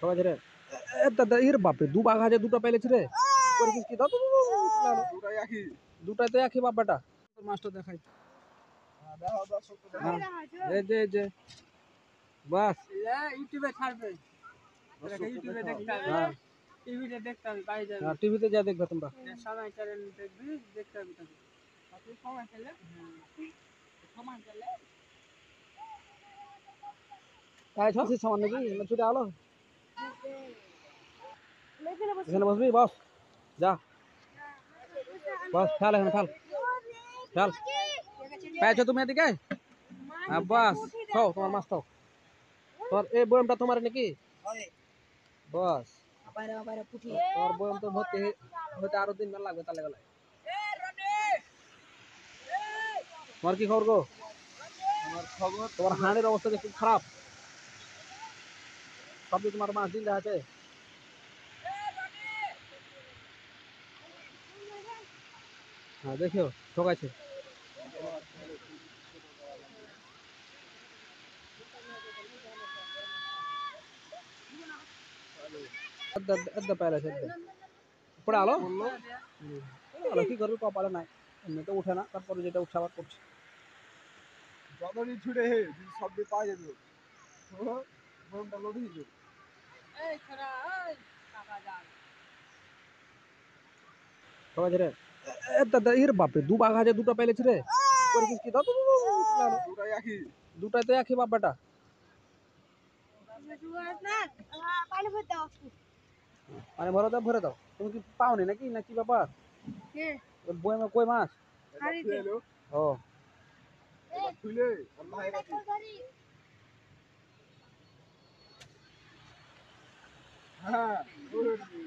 সবাই রে দাদা এর বাপরে দু বাঘ আছে দুটো পেলেছি রে করেছিস কি দাও দুটাই একই। দুটাই তো একই বাপ বেটা মাছটা দেখাই দেখাও দর্শক দেখাও। এই যে বাস ইউটিউবে ছাড়বে ইউটিউবে দেখতে হবে হ্যাঁ টিভিতে দেখতে হবে বাইরে যাবে হ্যাঁ টিভিতে যা দেখবে তোমরা সময় চ্যানেল দেখবি দেখতে হবে তাকে সময় চলে সময় চলে তাই ছড়ছি সামান নাকি না ছুটে আলো এখানে বসবি বস যা বস খেল এখানে খেল খেল পেয়েছো তুমি এদিকে হ্যাঁ বাস খাও তোমার মাছ খাও তোমার এই বয়ামটা তোমার নাকি বাস তোমার বয়াম তো ভর্তি হতে আরো দিন লাগবে তাহলে গেলে তোমার কি খবর গো আমার খবর তোমার হাঁড়ির অবস্থা যে খুব খারাপ সব তোমার মাছ দিন আছে হ্যাঁ দেখিও ঠকাইছে পড়ে আলো আলো কি করবি কপালে নাই এমনিতে উঠে না তারপরে যেটা উঠে আবার করছে যতদিন ছুটে হে সব দিয়ে পাওয়া যেত ফোনটা লোড হয়ে যেত। এই ছড়া এই টাকা যান সবাই রে দাদা এর বাপরে দু বাঘ আছে দুটো পেলেছি রে করেছিস কি দাও দুটাই একই। দুটাই তো একই বাপ বেটা মানে ভরে দাও তুমি কি পাওনি নাকি না কি ব্যাপার বইমে কই মাছ এটা খুলে এলো, ও এটা খুলে আর বাইরে রাখি। হ্যাঁ ধরেছি।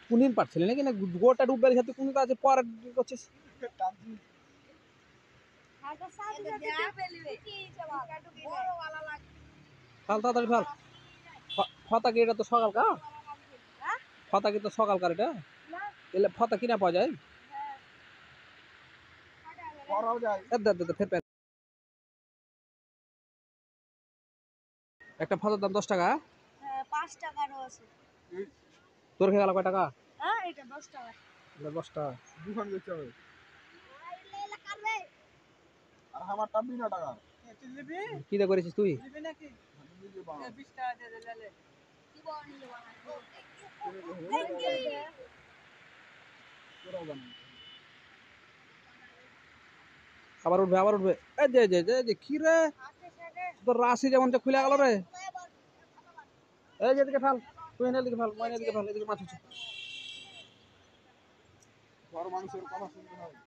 কোনদিন পারছিলি নাকি না গোটা ডুব বেড়ে সাথে কোন কাজে পরে করছিস টানছি। ফাল তাড়াতাড়ি ফাল ফতা কি এটা তো সকাল কা ফতা কি তো সকালকার এটা এলে ফতা কিনা পাওয়া যায় করাও যায়। ফের পেন একটা ফতার দাম 10 টাকা 5 টাকারও আছে তোর খেয়ে গেল কয় টাকা হ্যাঁ এটা 10 টাকা 10 টাকা দুখান বেচতে হবে আর আমারটা 20 টাকা। তুই নিবি কি দে করেছিস তুই নিবি নাকি আমি নিজে বানাবো। 20 টাকা দিয়ে দিলে তোরাও বানাবো। আবার উঠবে এই যে কি রে তোর রাশি যেমন খুলে গেল রে এই যে এদিকে ফাল তুই এদিকে ফাল ময়না এদিকে ফাল এদিকে মাছ হচ্ছে বড় মানুষের কথা শুনতে হবে।